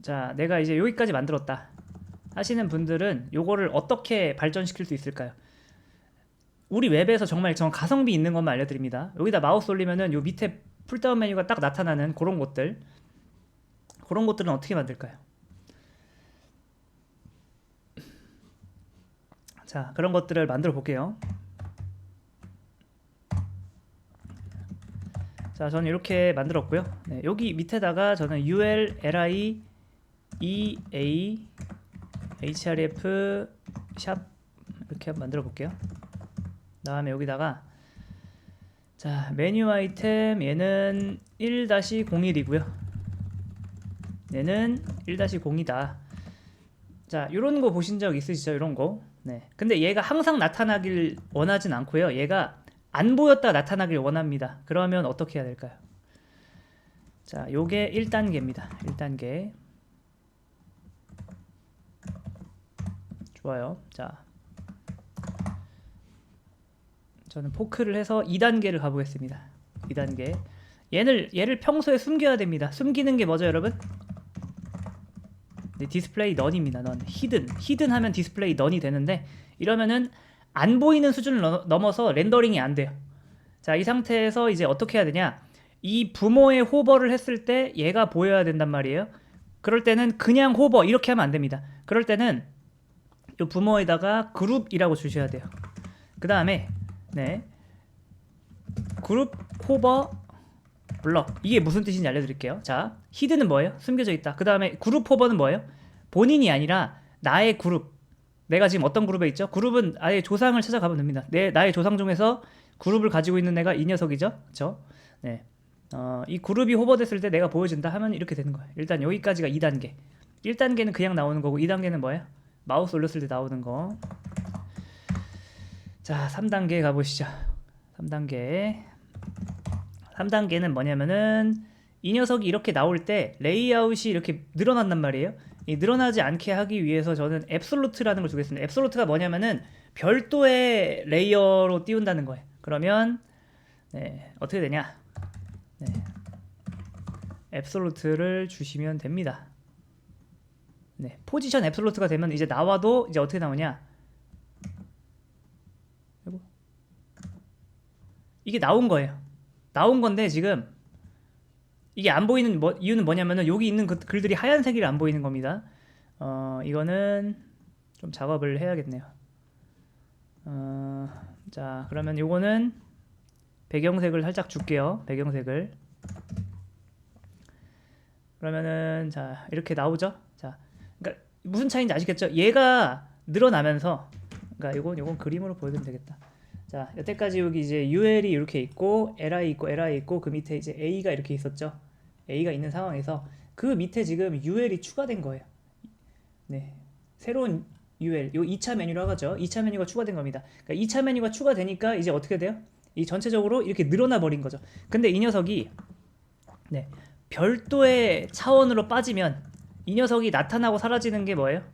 자, 내가 이제 여기까지 만들었다 하시는 분들은 요거를 어떻게 발전시킬 수 있을까요? 우리 웹에서 정말 전 가성비 있는 것만 알려드립니다. 여기다 마우스 올리면은 요 밑에 풀다운 메뉴가 딱 나타나는 그런 것들은 어떻게 만들까요? 자, 그런 것들을 만들어 볼게요. 자, 저는 이렇게 만들었고요. 네, 여기 밑에다가 저는 ul, li, ea, href, 샵 이렇게 만들어 볼게요. 다음에 여기다가 자, 메뉴 아이템 얘는 1-01이고요. 얘는 1-02다. 자, 요런 거 보신 적 있으시죠? 이런 거. 네. 근데 얘가 항상 나타나길 원하진 않고요. 얘가 안 보였다 나타나길 원합니다. 그러면 어떻게 해야 될까요? 자, 요게 1단계입니다. 1단계. 좋아요. 자, 저는 포크를 해서 2단계를 가보겠습니다. 2단계. 얘를 평소에 숨겨야 됩니다. 숨기는 게 뭐죠, 여러분? 네, 디스플레이 넌입니다. 넌. 히든 하면 디스플레이 넌이 되는데 이러면은 안 보이는 수준을 넘어서 렌더링이 안 돼요. 자, 이 상태에서 이제 어떻게 해야 되냐? 이 부모의 호버를 했을 때 얘가 보여야 된단 말이에요. 그럴 때는 그냥 호버 이렇게 하면 안 됩니다. 그럴 때는 이 부모에다가 그룹이라고 주셔야 돼요. 그 다음에 네, 그룹 호버 블럭, 이게 무슨 뜻인지 알려드릴게요. 자, 히드는 뭐예요? 숨겨져 있다. 그 다음에 그룹 호버는 뭐예요? 본인이 아니라 나의 그룹. 내가 지금 어떤 그룹에 있죠? 그룹은 아예 조상을 찾아가면 됩니다. 나의 조상 중에서 그룹을 가지고 있는 애가 이 녀석이죠. 그쵸? 네. 이 그룹이 호버됐을 때 내가 보여준다 하면 이렇게 되는 거예요. 일단 여기까지가 2단계. 1단계는 그냥 나오는 거고 2단계는 뭐예요? 마우스 올렸을 때 나오는 거. 자, 3단계 가보시죠. 3단계는 뭐냐면은 이 녀석이 이렇게 나올 때 레이아웃이 이렇게 늘어난단 말이에요. 이 늘어나지 않게 하기 위해서 저는 앱솔루트라는 걸 주겠습니다. 앱솔루트가 뭐냐면은 별도의 레이어로 띄운다는 거예요. 그러면 네, 어떻게 되냐? 네, 앱솔루트를 주시면 됩니다. 네, 포지션 앱솔루트가 되면 이제 나와도 이제 어떻게 나오냐? 이게 나온 거예요. 나온 건데 지금 이게 안 보이는 이유는 뭐냐면은 여기 있는 글들이 하얀색이 안 보이는 겁니다. 이거는 좀 작업을 해야겠네요. 자, 그러면 요거는 배경색을 살짝 줄게요. 배경색을. 그러면은 자, 이렇게 나오죠? 자, 그러니까 무슨 차이인지 아시겠죠? 얘가 늘어나면서, 그러니까 요건 그림으로 보여드리면 되겠다. 자, 여태까지 여기 이제 UL이 이렇게 있고 LI 있고 그 밑에 이제 A가 이렇게 있었죠. A가 있는 상황에서 그 밑에 지금 UL이 추가된 거예요. 네, 새로운 UL, 요 2차 메뉴라고 하죠. 2차 메뉴가 추가된 겁니다. 그러니까 2차 메뉴가 추가되니까 이제 어떻게 돼요? 이 전체적으로 이렇게 늘어나 버린 거죠. 근데 이 녀석이 네, 별도의 차원으로 빠지면 이 녀석이 나타나고 사라지는 게 뭐예요?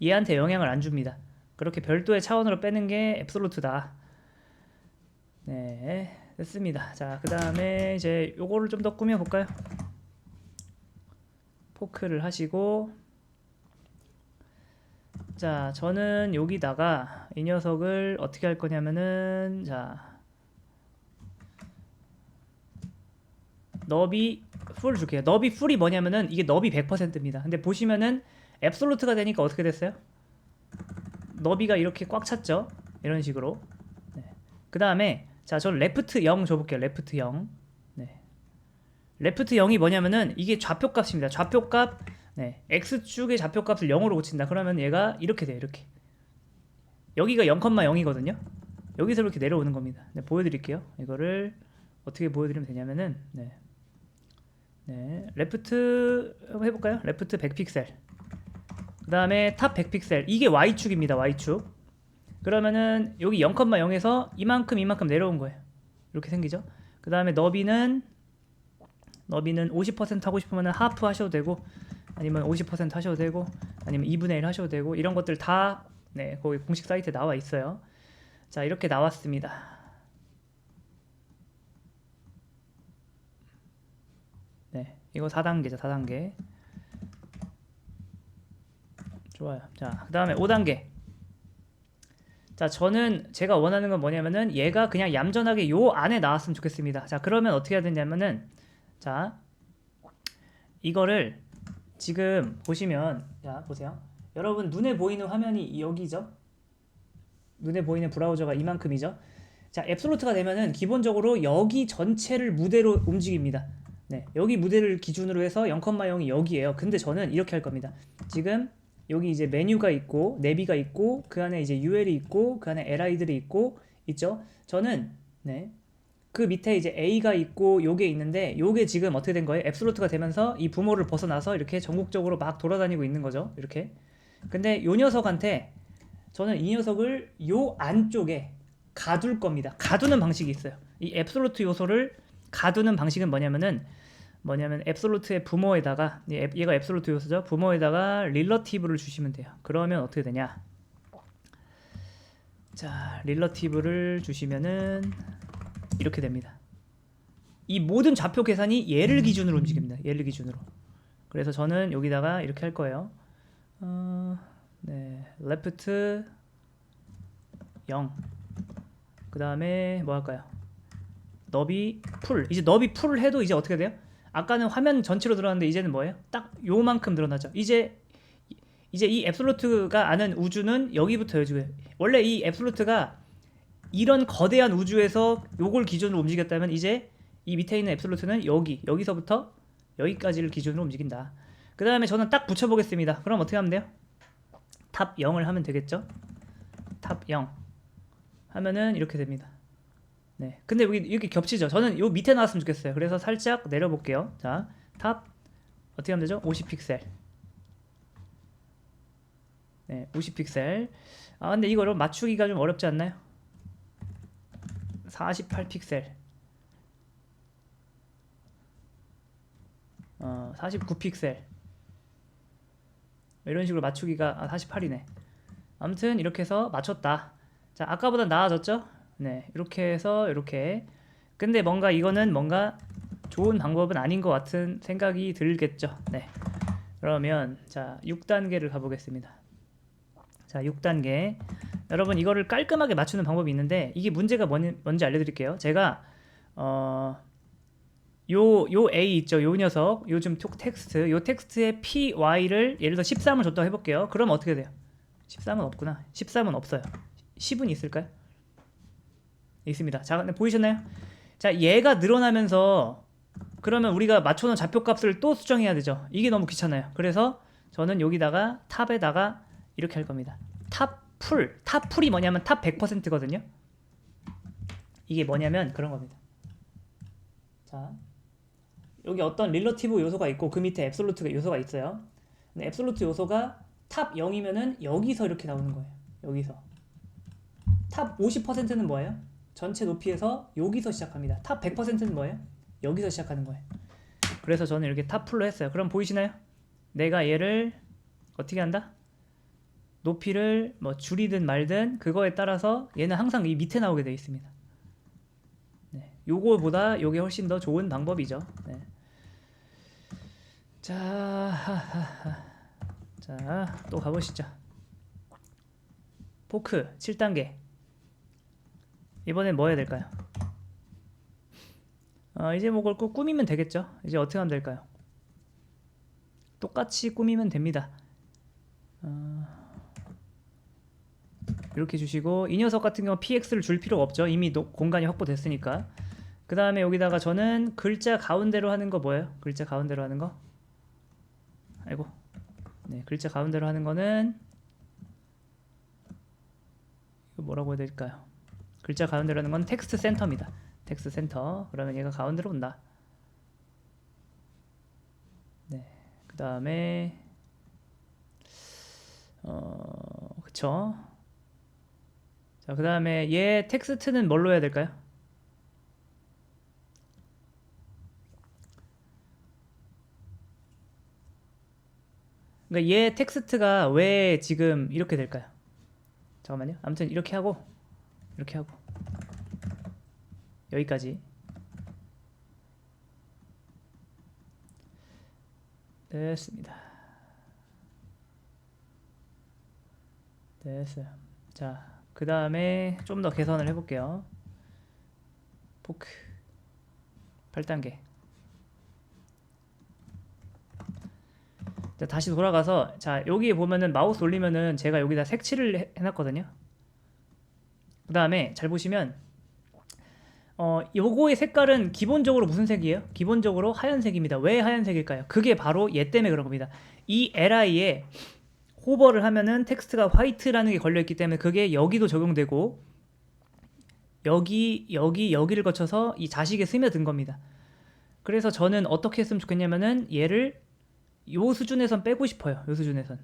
얘한테 영향을 안 줍니다. 그렇게 별도의 차원으로 빼는 게 앱솔루트다. 네, 됐습니다. 자, 그 다음에 이제 요거를 좀 더 꾸며볼까요? 포크를 하시고, 자, 저는 여기다가 이 녀석을 어떻게 할 거냐면은, 자, 너비 풀 줄게요. 너비 풀이 뭐냐면은 이게 너비 100%입니다. 근데 보시면은 앱솔루트가 되니까 어떻게 됐어요? 너비가 이렇게 꽉 찼죠? 이런 식으로. 네. 그 다음에 자, 저 레프트 0 줘볼게요. 레프트 0. 네. 레프트 0이 뭐냐면은 이게 좌표값입니다. 좌표값. 네. X축의 좌표값을 0으로 고친다. 그러면 얘가 이렇게 돼요. 이렇게. 여기가 0,0이거든요. 여기서 이렇게 내려오는 겁니다. 네, 보여드릴게요. 이거를 어떻게 보여드리면 되냐면은 네. 레프트 한번 해볼까요? 레프트 100픽셀. 그 다음에 탑 100픽셀. 이게 Y축입니다. Y축. 그러면은 여기 0,0에서 이만큼 내려온 거예요. 이렇게 생기죠. 그 다음에 너비는 50% 하고 싶으면 하프 하셔도 되고, 아니면 50% 하셔도 되고, 아니면 2분의 1 하셔도 되고, 이런 것들 다 네, 거기 공식 사이트에 나와 있어요. 자, 이렇게 나왔습니다. 네, 이거 4단계죠. 4단계. 좋아요. 자, 그 다음에 5단계. 자, 제가 원하는 건 뭐냐면은 얘가 그냥 얌전하게 요 안에 나왔으면 좋겠습니다. 자, 그러면 어떻게 해야 되냐면은, 자, 이거를 지금 보시면, 자, 보세요. 여러분 눈에 보이는 화면이 여기죠? 눈에 보이는 브라우저가 이만큼이죠? 자, 앱솔루트가 되면은 기본적으로 여기 전체를 무대로 움직입니다. 네, 여기 무대를 기준으로 해서 0,0이 여기에요. 근데 저는 이렇게 할 겁니다. 지금 여기 이제 메뉴가 있고 내비가 있고 그 안에 이제 UL이 있고 그 안에 LI들이 있고 있죠. 저는 네, 그 밑에 이제 A가 있고 요게 있는데 요게 지금 어떻게 된 거예요? 앱솔루트가 되면서 이 부모를 벗어나서 이렇게 전국적으로 막 돌아다니고 있는 거죠. 이렇게. 근데 요 녀석한테 저는 이 녀석을 요 안쪽에 가둘 겁니다. 가두는 방식이 있어요. 이 앱솔루트 요소를 가두는 방식은 뭐냐면 앱솔루트의 부모에다가 얘가 앱솔루트 요소죠. 부모에다가 릴러티브를 주시면 돼요. 그러면 어떻게 되냐? 자, 릴러티브를 주시면은 이렇게 됩니다. 이 모든 좌표 계산이 얘를 기준으로 움직입니다. 얘를 기준으로. 그래서 저는 여기다가 이렇게 할 거예요. 네, left 0. 그 다음에 뭐 할까요? 너비 풀. 이제 너비 풀을 해도 이제 어떻게 돼요? 아까는 화면 전체로 늘어났는데 이제는 뭐예요? 딱 요만큼 늘어나죠. 이제 이 앱솔루트가 아는 우주는 여기부터 여기고요. 원래 이 앱솔루트가 이런 거대한 우주에서 요걸 기준으로 움직였다면 이제 이 밑에 있는 앱솔루트는 여기서부터 여기까지를 기준으로 움직인다. 그 다음에 저는 딱 붙여보겠습니다. 그럼 어떻게 하면 돼요? 탑 0을 하면 되겠죠? 탑 0 하면은 이렇게 됩니다. 네. 근데 여기 이렇게 겹치죠. 저는 요 밑에 나왔으면 좋겠어요. 그래서 살짝 내려볼게요. 자, 탑 어떻게 하면 되죠? 50픽셀. 네, 50픽셀. 아, 근데 이거를 맞추기가 좀 어렵지 않나요? 48픽셀. 49픽셀. 이런 식으로 맞추기가 48이네. 아무튼 이렇게 해서 맞췄다. 자, 아까보다 나아졌죠? 네, 이렇게 해서 이렇게. 근데 뭔가 이거는 뭔가 좋은 방법은 아닌 것 같은 생각이 들겠죠. 네. 그러면 자, 6단계를 가보겠습니다. 자, 6단계. 여러분 이거를 깔끔하게 맞추는 방법이 있는데 이게 문제가 뭔지 알려드릴게요. 제가 요 A 있죠? 요 녀석 요즘 텍스트 요 텍스트에 PY를 예를 들어 13을 줬다고 해볼게요. 그럼 어떻게 돼요? 13은 없구나. 13은 없어요. 10은 있을까요? 있습니다. 자, 근데 보이셨나요? 자, 얘가 늘어나면서 그러면 우리가 맞춰놓은 좌표값을 또 수정해야 되죠. 이게 너무 귀찮아요. 그래서 저는 여기다가 탑에다가 이렇게 할 겁니다. 탑풀이 뭐냐면 탑 100%거든요. 이게 뭐냐면 그런 겁니다. 자, 여기 어떤 릴러티브 요소가 있고 그 밑에 앱솔루트 요소가 있어요. 근데 앱솔루트 요소가 탑 0이면은 여기서 이렇게 나오는 거예요. 여기서. 탑 50%는 뭐예요? 전체 높이에서 여기서 시작합니다. 탑 100%는 뭐예요? 여기서 시작하는 거예요. 그래서 저는 이렇게 탑 풀로 했어요. 그럼 보이시나요? 내가 얘를 어떻게 한다? 높이를 뭐 줄이든 말든 그거에 따라서 얘는 항상 이 밑에 나오게 되어 있습니다. 네, 요거보다 요게 훨씬 더 좋은 방법이죠. 네. 자, 또 가보시죠. 포크 7단계. 이번엔 뭐 해야 될까요? 이제 뭐 그걸 꼭 꾸미면 되겠죠. 이제 어떻게 하면 될까요? 똑같이 꾸미면 됩니다. 이렇게 주시고 이 녀석 같은 경우 px를 줄 필요가 없죠. 이미 공간이 확보됐으니까. 그 다음에 여기다가 저는 글자 가운데로 하는 거 뭐예요? 글자 가운데로 하는 거? 아이고. 네, 글자 가운데로 하는 거는 이거 뭐라고 해야 될까요? 글자 가운데로 하는 건 텍스트 센터입니다. 텍스트 센터. 그러면 얘가 가운데로 온다. 네. 그 다음에 그쵸. 자, 그 다음에 얘 텍스트는 뭘로 해야 될까요? 그러니까 얘 텍스트가 왜 지금 이렇게 될까요? 잠깐만요. 아무튼 이렇게 하고 여기까지 됐습니다. 됐어요. 자, 그 다음에 좀 더 개선을 해볼게요. 포크 8단계. 자, 다시 돌아가서, 자, 여기 보면은 마우스 올리면은 제가 여기다 색칠을 해놨거든요. 그 다음에 잘 보시면 요거의 색깔은 기본적으로 무슨 색이에요? 기본적으로 하얀색입니다. 왜 하얀색일까요? 그게 바로 얘 때문에 그런 겁니다. 이 li에 호버를 하면은 텍스트가 화이트라는 게 걸려있기 때문에 그게 여기도 적용되고 여기를 거쳐서 이 자식에 스며든 겁니다. 그래서 저는 어떻게 했으면 좋겠냐면은 얘를 요 수준에선 빼고 싶어요. 요 수준에선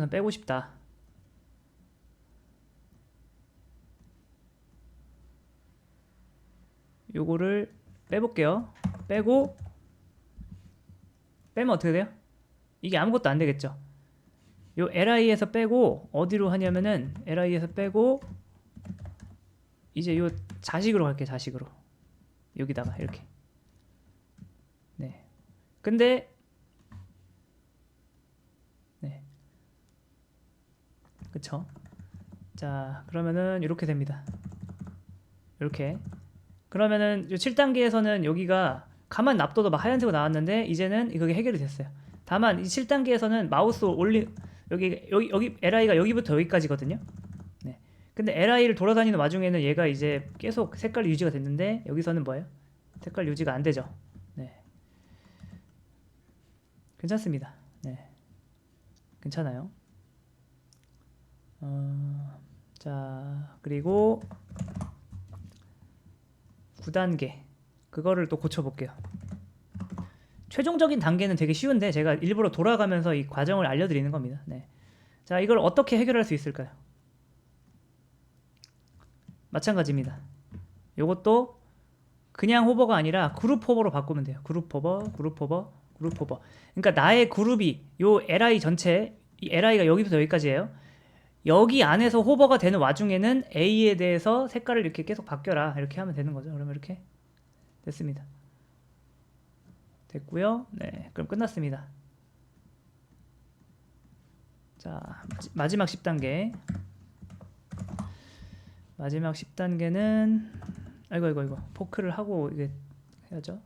빼고 싶다. 요거를 빼볼게요. 빼고 빼면 어떻게 돼요? 이게 아무것도 안 되겠죠. 요 li에서 빼고 어디로 하냐면은 li에서 빼고 이제 요 자식으로 갈게요. 자식으로 여기다가 이렇게. 네. 근데 네. 그쵸? 자, 그러면은 이렇게 됩니다. 이렇게. 그러면은 7단계에서는 여기가 가만 놔둬도 막 하얀색으로 나왔는데 이제는 이게 해결이 됐어요. 다만 이 7단계에서는 마우스 여기 li가 여기부터 여기까지거든요. 네. 근데 li를 돌아다니는 와중에는 얘가 이제 계속 색깔 유지가 됐는데 여기서는 뭐예요? 색깔 유지가 안 되죠. 네. 괜찮습니다. 네. 괜찮아요. 자, 그리고 9단계 그거를 또 고쳐볼게요. 최종적인 단계는 되게 쉬운데 제가 일부러 돌아가면서 이 과정을 알려드리는 겁니다. 네. 자, 이걸 어떻게 해결할 수 있을까요? 마찬가지입니다. 요것도 그냥 호버가 아니라 그룹 호버로 바꾸면 돼요. 그룹 호버. 그러니까 나의 그룹이 요 li 전체, 이 li가 여기부터 여기까지예요. 여기 안에서 호버가 되는 와중에는 A에 대해서 색깔을 이렇게 계속 바뀌어라 이렇게 하면 되는 거죠. 그러면 이렇게 됐습니다. 됐고요. 네, 그럼 끝났습니다. 자, 마지막 10단계. 마지막 10단계는 아이고 포크를 하고 이게 해야죠.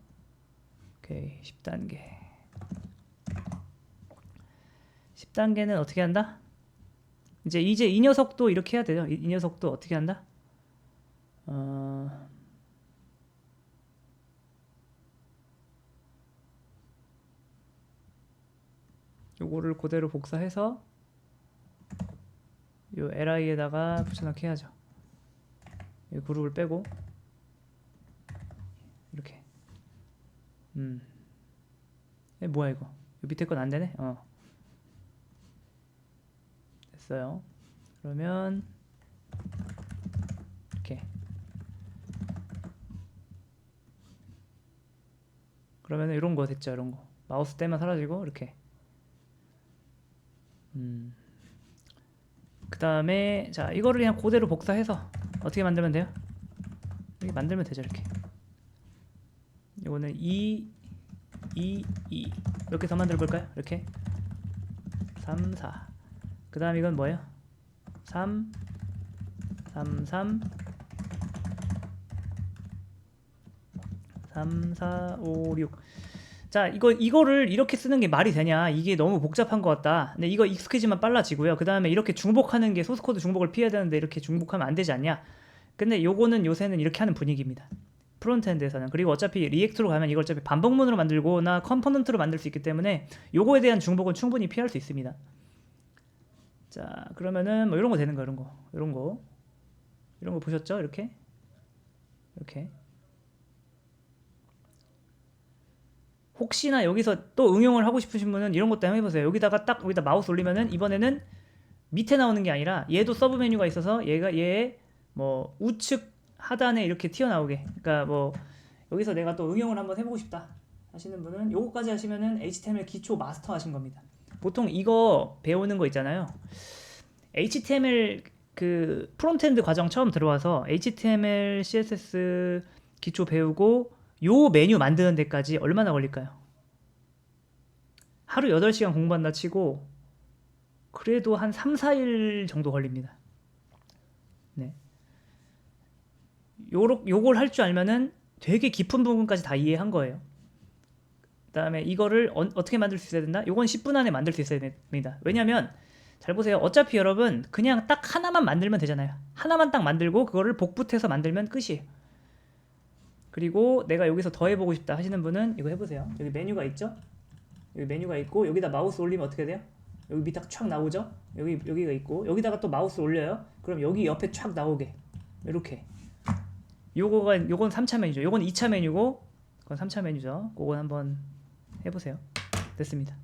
오케이, 10단계. 10단계는 어떻게 한다? 이제 이 녀석도 이렇게 해야 돼요. 이 녀석도 어떻게 한다? 요거를 그대로 복사해서 요 li에다가 붙여넣기 해야죠. 이 그룹을 빼고 이렇게. 뭐야 이거? 요 밑에 건 안 되네. 됐어요. 그러면 이렇게. 그러면 이런 거 됐죠. 이런 거. 마우스 때만 사라지고 이렇게. 그 다음에 자, 이거를 그냥 그대로 복사해서 어떻게 만들면 돼요? 이렇게 만들면 되죠. 이렇게. 이거는 2 이렇게 더 만들어 볼까요? 이렇게 3 4. 그 다음 이건 뭐예요? 3 3 3 3 4 5 6. 자, 이거를 이렇게 쓰는 게 말이 되냐? 이게 너무 복잡한 것 같다. 근데 이거 익숙해지면 빨라지고요. 그 다음에 이렇게 중복하는 게 소스코드 중복을 피해야 되는데 이렇게 중복하면 안 되지 않냐? 근데 요거는 요새는 이렇게 하는 분위기입니다. 프론트엔드에서는. 그리고 어차피 리액트로 가면 이걸 어차피 반복문으로 만들고나 컴포넌트로 만들 수 있기 때문에 요거에 대한 중복은 충분히 피할 수 있습니다. 자, 그러면은 뭐 이런 거 되는 거, 이런 거 보셨죠? 이렇게 혹시나 여기서 또 응용을 하고 싶으신 분은 이런 것도 한번 해보세요. 여기다 마우스 올리면은 이번에는 밑에 나오는 게 아니라 얘도 서브 메뉴가 있어서 얘의 뭐 우측 하단에 이렇게 튀어나오게. 그러니까 뭐 여기서 내가 또 응용을 한번 해보고 싶다 하시는 분은 요거까지 하시면은 HTML 기초 마스터 하신 겁니다. 보통 이거 배우는 거 있잖아요. HTML 그 프론트엔드 과정 처음 들어와서 HTML, CSS 기초 배우고 요 메뉴 만드는 데까지 얼마나 걸릴까요? 하루 8시간 공부한다 치고 그래도 한 3, 4일 정도 걸립니다. 네. 요걸 할 줄 알면은 되게 깊은 부분까지 다 이해한 거예요. 그다음에 이거를 어떻게 만들 수 있어야 된다? 요건 10분 안에 만들 수 있어야 됩니다. 왜냐면 잘 보세요. 어차피 여러분 그냥 딱 하나만 만들면 되잖아요. 하나만 딱 만들고 그거를 복붙해서 만들면 끝이에요. 그리고 내가 여기서 더 해보고 싶다 하시는 분은 이거 해보세요. 여기 메뉴가 있죠? 여기 메뉴가 있고 여기다 마우스 올리면 어떻게 돼요? 여기 밑에 촥 나오죠? 여기가 있고 여기다가 또 마우스 올려요. 그럼 여기 옆에 촥 나오게 이렇게. 요건 3차 메뉴죠. 요건 2차 메뉴고 그건 3차 메뉴죠. 그건 한번 해보세요. 됐습니다.